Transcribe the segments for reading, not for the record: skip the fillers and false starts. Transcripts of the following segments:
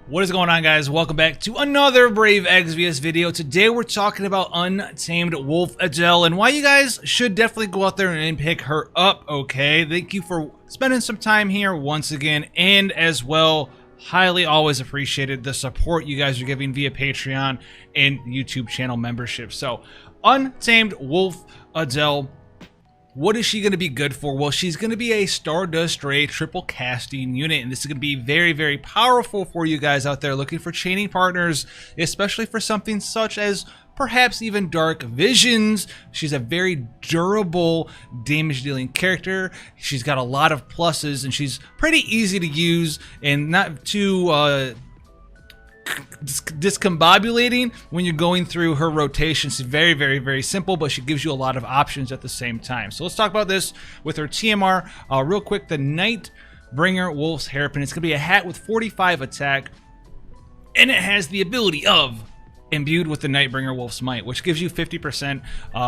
What is going on, guys? Welcome back to another Brave Exvius video. Today we're talking about Untamed Wolf Edel and why you guys should definitely go out there and pick her up, okay? Thank you for spending some time here once again, and as well, highly always appreciated the support you guys are giving via Patreon and YouTube channel membership. So, Untamed Wolf Edel, what is she going to be good for? Well, she's going to be a Stardust Ray triple casting unit, and this is going to be very, very powerful for you guys out there looking for chaining partners, especially for something such as perhaps even Dark Visions. She's a very durable damage dealing character. She's got a lot of pluses, and she's pretty easy to use and not too discombobulating when you're going through her rotation. She's very, very, very simple, but she gives you a lot of options at the same time. So let's talk about this with her TMR real quick. The Nightbringer Wolf's Hairpin. It's going to be a hat with 45 attack, and it has the ability of imbued with the Nightbringer Wolf's Might, which gives you 50%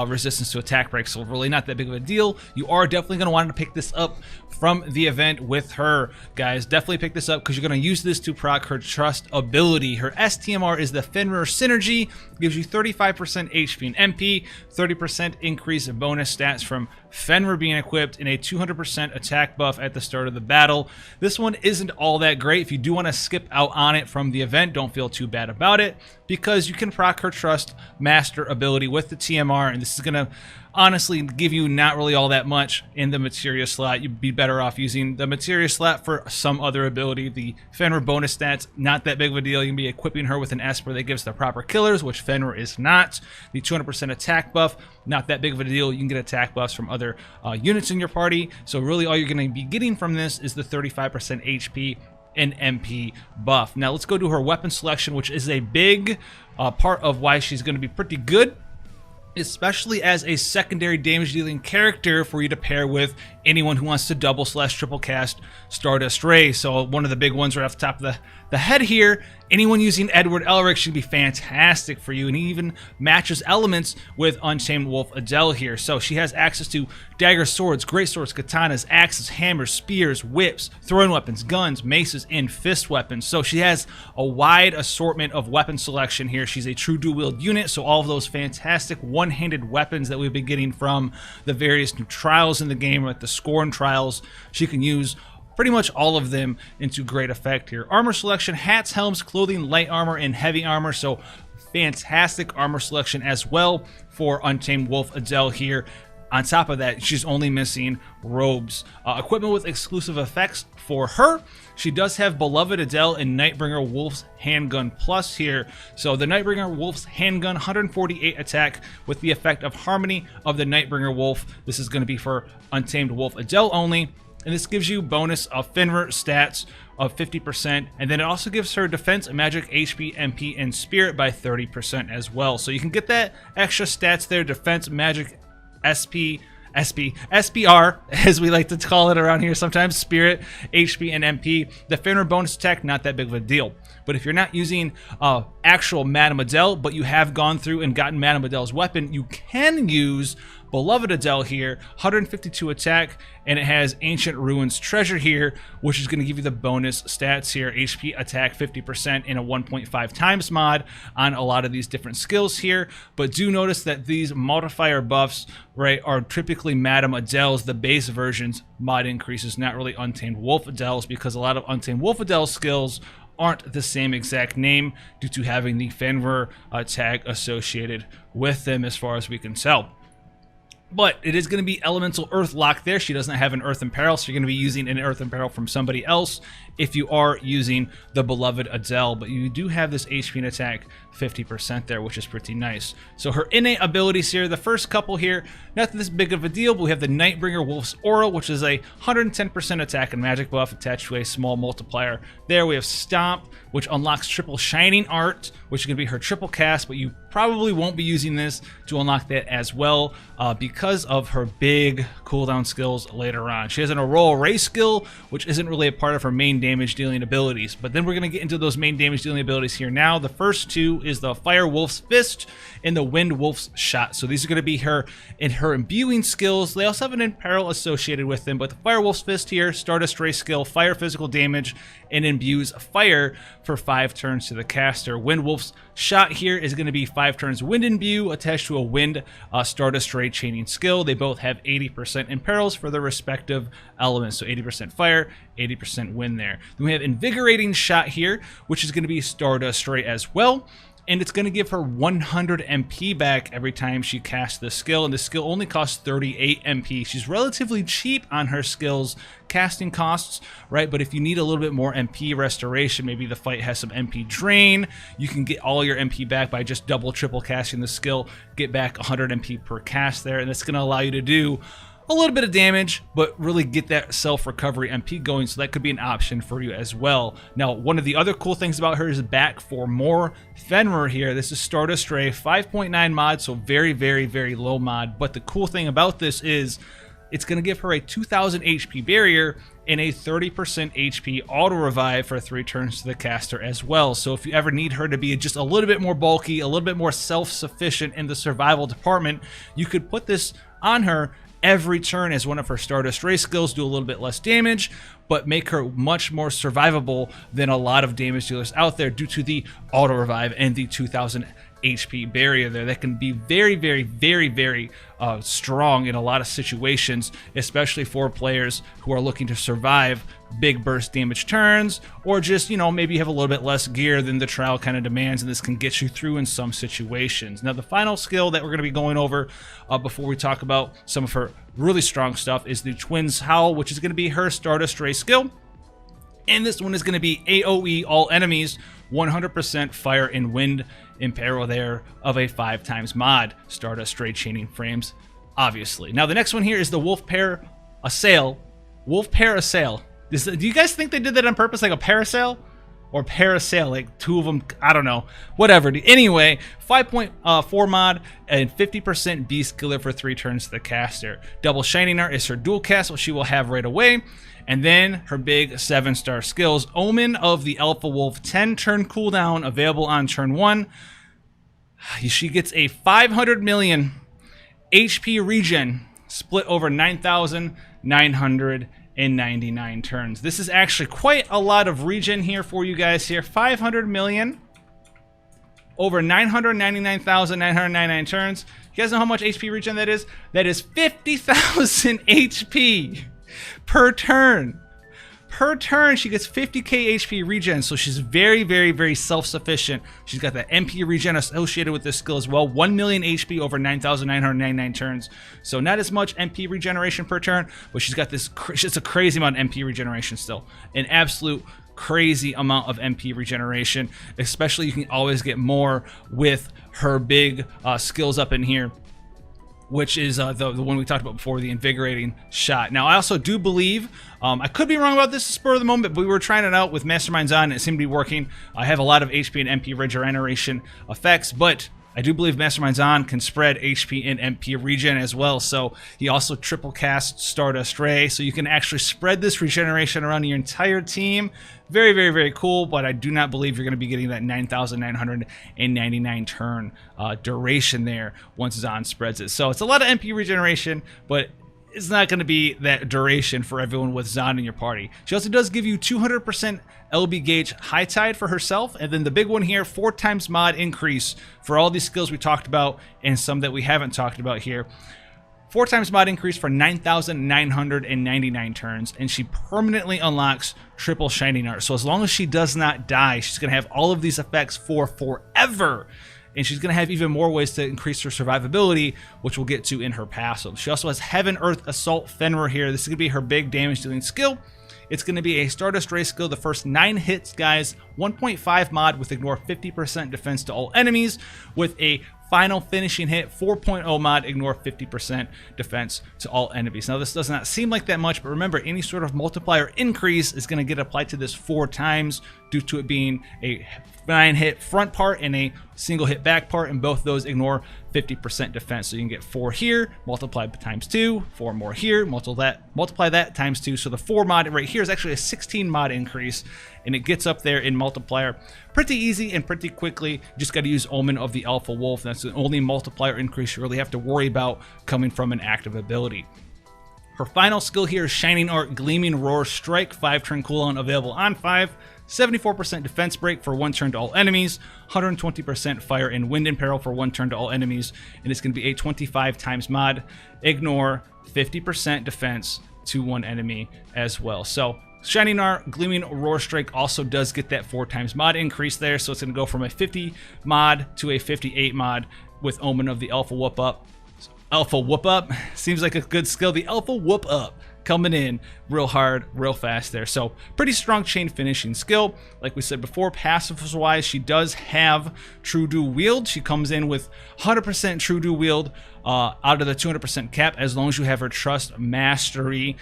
resistance to attack break, so really not that big of a deal. You are definitely going to want to pick this up from the event with her, guys. Definitely pick this up because you're going to use this to proc her Trust ability. Her STMR is the Fenrir Synergy, gives you 35% HP and MP, 30% increase in bonus stats from Fenrir being equipped, and a 200% attack buff at the start of the battle. This one isn't all that great. If you do want to skip out on it from the event, don't feel too bad about it, because you can proc her Trust Master ability with the TMR, and this is going to honestly give you not really all that much in the materia slot. You'd be better off using the materia slot for some other ability. The Fenrir bonus stats, not that big of a deal. You can be equipping her with an Esper that gives the proper killers, which Fenrir is not. The 200% attack buff, not that big of a deal. You can get attack buffs from other units in your party. So really all you're going to be getting from this is the 35% HP and MP buff. Now let's go to her weapon selection, which is a big part of why she's going to be pretty good, especially as a secondary damage dealing character for you to pair with anyone who wants to double / triple cast Stardust Ray. So one of the big ones right off the top of the head here, anyone using Edward Elric should be fantastic for you, and he even matches elements with Untamed Wolf Edel here. So she has access to daggers, swords, great swords, katanas, axes, hammers, spears, whips, throwing weapons, guns, maces, and fist weapons. So she has a wide assortment of weapon selection here. She's a true dual wield unit, so all of those fantastic one-handed weapons that we've been getting from the various new trials in the game, like the Scorn trials, she can use pretty much all of them into great effect here. Armor selection: hats, helms, clothing, light armor, and heavy armor. So fantastic armor selection as well for Untamed Wolf Edel here. On top of that, she's only missing robes. Equipment with exclusive effects for her. She does have Beloved Edel and Nightbringer Wolf's Handgun Plus here. So the Nightbringer Wolf's Handgun, 148 attack with the effect of Harmony of the Nightbringer Wolf. This is going to be for Untamed Wolf Edel only. And this gives you bonus of Fenrir stats of 50%, and then it also gives her defense, magic, HP, MP, and spirit by 30% as well. So you can get that extra stats there: defense, magic, SPR, as we like to call it around here sometimes, spirit, HP, and MP. The Fenrir bonus attack, not that big of a deal. But if you're not using actual Madame Edel, but you have gone through and gotten Madame Edel's weapon, you can use Beloved Edel here, 152 attack, and it has Ancient Ruins Treasure here, which is going to give you the bonus stats here: HP, attack 50%, and a 1.5 times mod on a lot of these different skills here. But do notice that these modifier buffs, right, are typically Madame Edel's, the base version's mod increases, not really Untamed Wolf Edel's, because a lot of Untamed Wolf Edel's skills aren't the same exact name due to having the Fenrir tag associated with them as far as we can tell. But it is going to be Elemental Earth locked there. She doesn't have an Earth Imperil, so you're going to be using an Earth Imperil from somebody else if you are using the Beloved Edel. But you do have this HP and attack 50% there, which is pretty nice. So her innate abilities here, the first couple here, not this big of a deal, but we have the Nightbringer Wolf's Aura, which is a 110% attack and magic buff attached to a small multiplier. There we have Stomp, which unlocks triple Shining Art, which is going to be her triple cast, but you probably won't be using this to unlock that as well because of her big cooldown skills later on. She has an Aurora Ray skill, which isn't really a part of her main damage dealing abilities, but then we're going to get into those main damage dealing abilities here now. The first two is the Fire Wolf's Fist and the Wind Wolf's Shot. So these are going to be her in her imbuing skills. They also have an imperil associated with them, but the Fire Wolf's Fist here, Stardust Ray skill, fire physical damage, and imbues fire for 5 turns to the caster. Wind Wolf's Shot here is going to be 5 turns wind imbue attached to a wind Stardust Ray chaining skill. They both have 80% imperils for their respective elements, so 80% fire, 80% wind there. Then we have Invigorating Shot here, which is going to be Stardust Ray as well. And it's going to give her 100 MP back every time she casts this skill, and the skill only costs 38 MP. She's relatively cheap on her skills casting costs, right? But if you need a little bit more MP restoration, maybe the fight has some MP drain, you can get all your MP back by just double, triple casting the skill, get back 100 MP per cast there, and that's going to allow you to do a little bit of damage, but really get that self-recovery MP going, so that could be an option for you as well. Now, one of the other cool things about her is back for more Fenrir here. This is Stardust Ray, 5.9 mod, so very, very, very low mod, but the cool thing about this is it's going to give her a 2000 HP barrier and a 30% HP auto revive for 3 turns to the caster as well. So if you ever need her to be just a little bit more bulky, a little bit more self-sufficient in the survival department, you could put this on her every turn as one of her Stardust Ray skills, do a little bit less damage, but make her much more survivable than a lot of damage dealers out there due to the auto revive and the 2000 HP barrier there. That can be very, very, very, very strong in a lot of situations, especially for players who are looking to survive big burst damage turns, or just, you know, maybe you have a little bit less gear than the trial kind of demands, and this can get you through in some situations. Now, the final skill that we're going to be going over before we talk about some of her really strong stuff is the Twins Howl, which is going to be her Stardust Ray skill. And this one is going to be AoE all enemies, 100% fire and wind imperil there of a 5x mod. Stardust Ray chaining frames, obviously. Now the next one here is the Wolf Pair Assail. Wolf Pair Assail. Do you guys think they did that on purpose, like a parasail? Or parasail, like two of them, I don't know. Whatever. Anyway, 5.4 mod and 50% beast killer for 3 turns to the caster. Double Shining Art is her dual cast, which she will have right away. And then her big 7-star skills. Omen of the Alpha Wolf, 10 turn cooldown, available on turn 1. She gets a 500 million HP regen split over 9,999 turns. This is actually quite a lot of regen here for you guys here. 500 million over 999,999 turns. You guys know how much HP regen that is? That is 50,000 HP per turn. Per turn, she gets 50k HP regen, so she's very, very, very self-sufficient. She's got that MP regen associated with this skill as well. 1 million HP over 9,999 turns. So not as much MP regeneration per turn, but she's got this, it's a crazy amount of MP regeneration still. An absolute crazy amount of MP regeneration, especially you can always get more with her big skills up in here, which is the one we talked about before, the Invigorating Shot. Now, I also do believe, I could be wrong about this spur of the moment, but we were trying it out with Masterminds on, and it seemed to be working. I have a lot of HP and MP regeneration effects, but I do believe Masterminds on can spread HP and MP regen as well. So he also triple casts Stardust Ray, so you can actually spread this regeneration around your entire team. Very, very, very cool, but I do not believe you're going to be getting that 9,999 turn duration there once Zahn spreads it. So it's a lot of MP regeneration, but it's not going to be that duration for everyone with Zahn in your party. She also does give you 200% LB gauge High Tide for herself, and then the big one here, 4x mod increase for all these skills we talked about and some that we haven't talked about here. 4x mod increase for 9,999 turns, and she permanently unlocks triple Shining Art. So as long as she does not die, she's going to have all of these effects for forever. And she's going to have even more ways to increase her survivability, which we'll get to in her passive. She also has Heaven Earth Assault Fenrir here. This is going to be her big damage dealing skill. It's going to be a Stardust Ray skill. The first 9 hits, guys, 1.5 mod with ignore 50% defense to all enemies, with a final finishing hit, 4.0 mod, ignore 50% defense to all enemies. Now this does not seem like that much, but remember, any sort of multiplier increase is going to get applied to this 4 times due to it being a 9-hit front part and a single hit back part, and both those ignore 50% defense. So you can get 4 here, multiplied times 2, 4 more here, multiply that times 2. So the 4 mod right here is actually a 16 mod increase, and it gets up there in multiplier pretty easy and pretty quickly. You just got to use Omen of the Alpha Wolf. That's the only multiplier increase you really have to worry about coming from an active ability. Her final skill here is Shining Art Gleaming Roar Strike, 5-turn cooldown, available on 5, 74% defense break for 1 turn to all enemies, 120% fire and wind imperil for 1 turn to all enemies, and it's going to be a 25 times mod, ignore 50% defense to 1 enemy as well. So Shining Art Gleaming Roar Strike also does get that 4 times mod increase there, so it's going to go from a 50 mod to a 58 mod with Omen of the Alpha Whoop Up. Alpha Whoop Up seems like a good skill. The Alpha Whoop Up coming in real hard, real fast there. So pretty strong chain finishing skill. Like we said before, passives wise, she does have True Do Wield. She comes in with 100% True Do Wield out of the 200% cap, as long as you have her Trust Mastery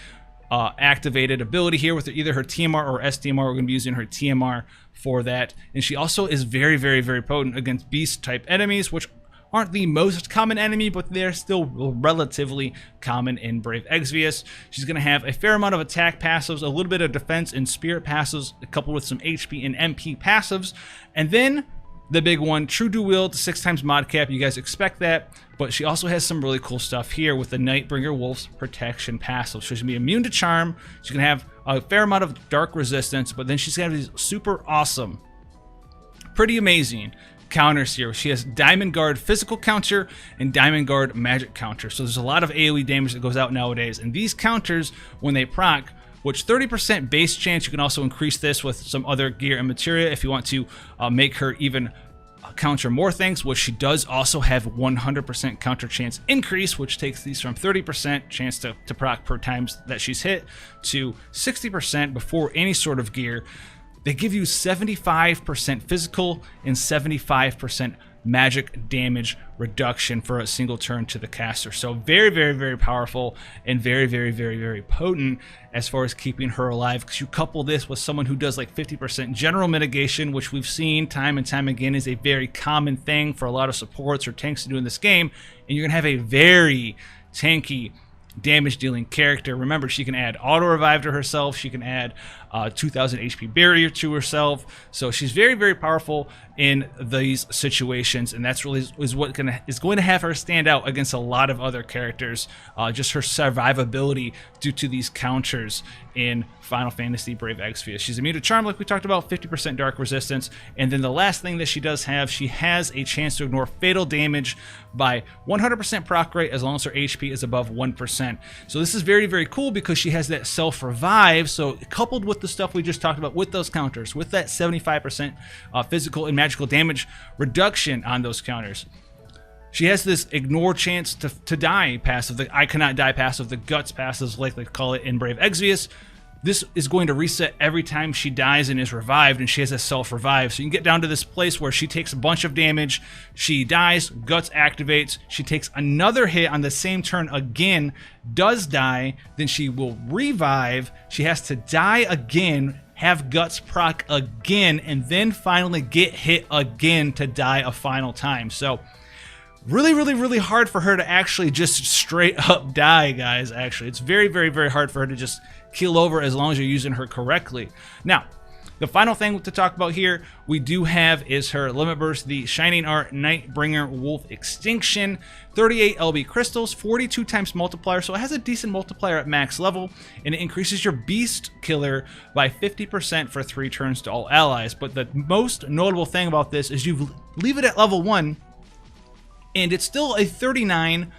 activated ability here with either her TMR or STMR. We're going to be using her TMR for that. And she also is very, very, very potent against beast type enemies, which aren't the most common enemy, but they're still relatively common in Brave Exvius. She's going to have a fair amount of attack passives, a little bit of defense and spirit passives, coupled with some HP and MP passives. And then the big one, True Do Wield, 6 times mod cap. You guys expect that, but she also has some really cool stuff here with the Nightbringer Wolf's protection passive. So she's going to be immune to charm. She's going to have a fair amount of dark resistance, but then she's going to have these super awesome, pretty amazing counters here. She has Diamond Guard physical counter and Diamond Guard magic counter. So there's a lot of AoE damage that goes out nowadays, and these counters, when they proc, which 30% base chance, you can also increase this with some other gear and materia if you want to make her even counter more things, which she does also have 100% counter chance increase, which takes these from 30% chance to proc per times that she's hit to 60% before any sort of gear. They give you 75% physical and 75% magic damage reduction for a single turn to the caster. So very, very, very powerful and very, very, very, very potent as far as keeping her alive, because you couple this with someone who does like 50% general mitigation, which we've seen time and time again is a very common thing for a lot of supports or tanks to do in this game, and you're going to have a very tanky damage dealing character. Remember, she can add auto revive to herself, she can add 2000 HP barrier to herself, so she's very, very powerful in these situations, and that's really is what is going to have her stand out against a lot of other characters. Just her survivability due to these counters in Final Fantasy Brave Exvius. She's immune to charm, like we talked about, 50% dark resistance, and then the last thing that she does have, she has a chance to ignore fatal damage by 100% proc rate as long as her HP is above 1%. So this is very, very cool because she has that self-revive, so coupled with the stuff we just talked about with those counters, with that 75% physical and magical damage reduction on those counters, she has this ignore chance to die passive, the I cannot die passive, the guts passive, like they call it in Brave Exvius. This is going to reset every time she dies and is revived, and she has a self-revive. So you can get down to this place where she takes a bunch of damage, she dies, guts activates, she takes another hit on the same turn again, does die, then she will revive, she has to die again, have guts proc again, and then finally get hit again to die a final time. So really, really, really hard for her to actually just straight up die, guys. Actually, it's very, very, very hard for her to just keel over as long as you're using her correctly. Now, the final thing to talk about here we do have is her limit burst, the Shining Art Nightbringer Wolf Extinction. 38 LB crystals, 42 times multiplier, so it has a decent multiplier at max level, and it increases your beast killer by 50% for 3 turns to all allies. But the most notable thing about this is you leave it at level 1, and it's still a 39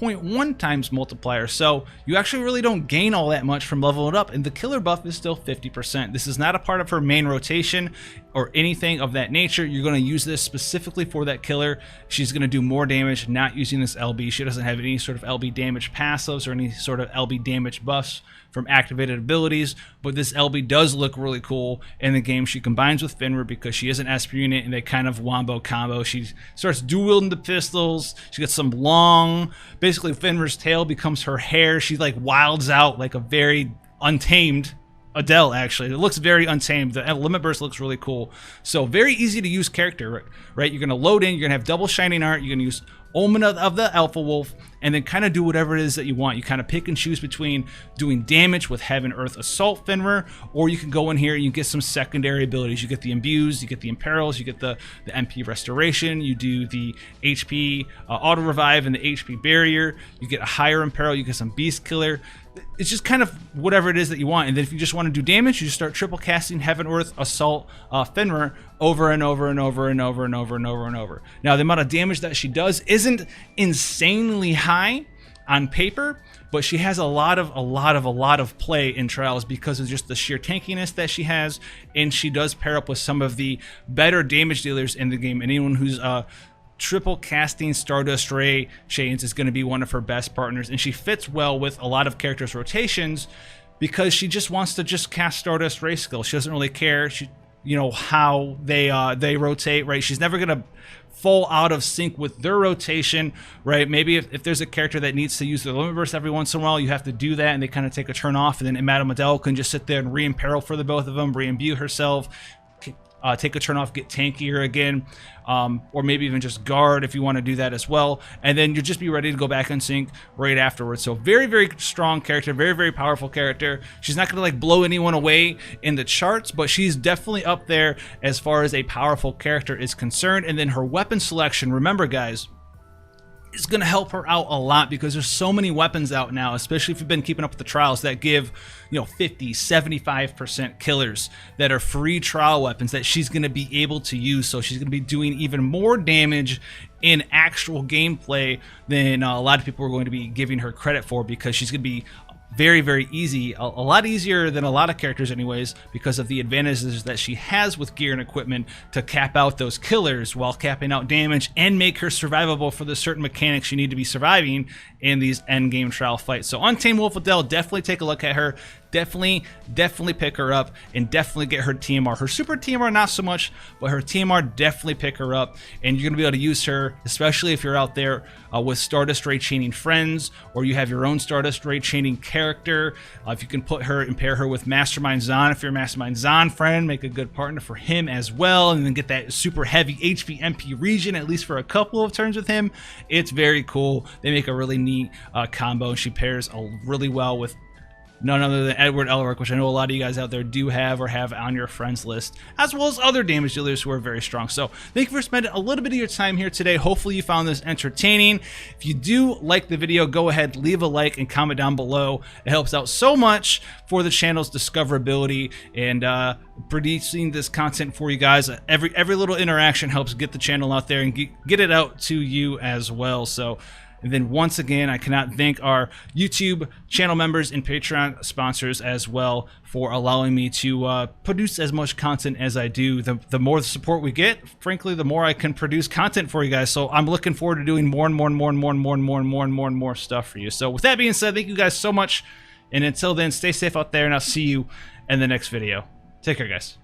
0.1 times multiplier, so you actually really don't gain all that much from leveling it up, and the killer buff is still 50%. This is not a part of her main rotation or anything of that nature. You're going to use this specifically for that killer. She's going to do more damage not using this LB. She doesn't have any sort of LB damage passives or any sort of LB damage buffs from activated abilities, but this LB does look really cool in the game. She combines with Fenrir because she is an Esper unit, and they kind of wombo combo. She starts dual-wielding the pistols. She gets some long, basically Fenrir's tail becomes her hair. She like wilds out like a very untamed Edel. Actually, it looks very untamed. The limit burst looks really cool. So very easy to use character, right? You're gonna load in, you're gonna have double shining art, you're gonna use Omen of the Alpha Wolf, and then kind of do whatever it is that you want. You kind of pick and choose between doing damage with Heaven, Earth, Assault Fenrir, or you can go in here and you get some secondary abilities. You get the Imbues, you get the Imperils, you get the MP Restoration, you do the HP Auto Revive and the HP Barrier, you get a higher Imperil, you get some Beast Killer. It's just kind of whatever it is that you want. And then if you just want to do damage, you just start triple casting Heaven, Earth, Assault, Fenrir over and over and over and over and over and over and over. Now, the amount of damage that she does isn't insanely high on paper, but she has a lot of play in trials because of just the sheer tankiness that she has, and she does pair up with some of the better damage dealers in the game. Anyone who's triple casting Stardust Ray chains is going to be one of her best partners, and she fits well with a lot of characters' rotations because she just wants to just cast Stardust Ray skill. She doesn't really care, how they rotate, right? She's never going to fall out of sync with their rotation, right? Maybe if there's a character that needs to use their limit burst every once in a while, you have to do that, and they kind of take a turn off, and then Madame Edel can just sit there and re-imperil for the both of them, re-imbue herself, take a turn off, get tankier again, or maybe even just guard if you want to do that as well, and then you'll just be ready to go back in sync right afterwards. So very, very strong character, very, very powerful character. She's not going to like blow anyone away in the charts, but she's definitely up there as far as a powerful character is concerned. And then her weapon selection, remember guys, is going to help her out a lot because there's so many weapons out now, especially if you've been keeping up with the trials that give 50, 75% killers that are free trial weapons that she's going to be able to use. So she's going to be doing even more damage in actual gameplay than a lot of people are going to be giving her credit for, because she's going to be very, very easy, a lot easier than a lot of characters anyways, because of the advantages that she has with gear and equipment to cap out those killers while capping out damage and make her survivable for the certain mechanics you need to be surviving in these end game trial fights. So Untamed Wolf Edel, definitely take a look at her, definitely pick her up, and definitely get her TMR. Her super TMR not so much, but her TMR definitely pick her up, and you're gonna be able to use her, especially if you're out there with Stardust Ray chaining friends, or you have your own Stardust Ray chaining character. If you can put her and pair her with Mastermind Zahn, if you're a Mastermind Zahn friend, make a good partner for him as well, and then get that super heavy HP MP region at least for a couple of turns with him. It's very cool. They make a really neat combo. She pairs really well with none other than Edward Elric, which I know a lot of you guys out there do have or have on your friends list, as well as other damage dealers who are very strong. So thank you for spending a little bit of your time here today. Hopefully you found this entertaining. If you do like the video, go ahead, leave a like and comment down below. It helps out so much for the channel's discoverability and producing this content for you guys. Every little interaction helps get the channel out there and get it out to you as well. So, and then once again, I cannot thank our YouTube channel members and Patreon sponsors as well for allowing me to produce as much content as I do. The more support we get, frankly, the more I can produce content for you guys. So I'm looking forward to doing more and more stuff for you. So with that being said, thank you guys so much. And until then, stay safe out there, and I'll see you in the next video. Take care, guys.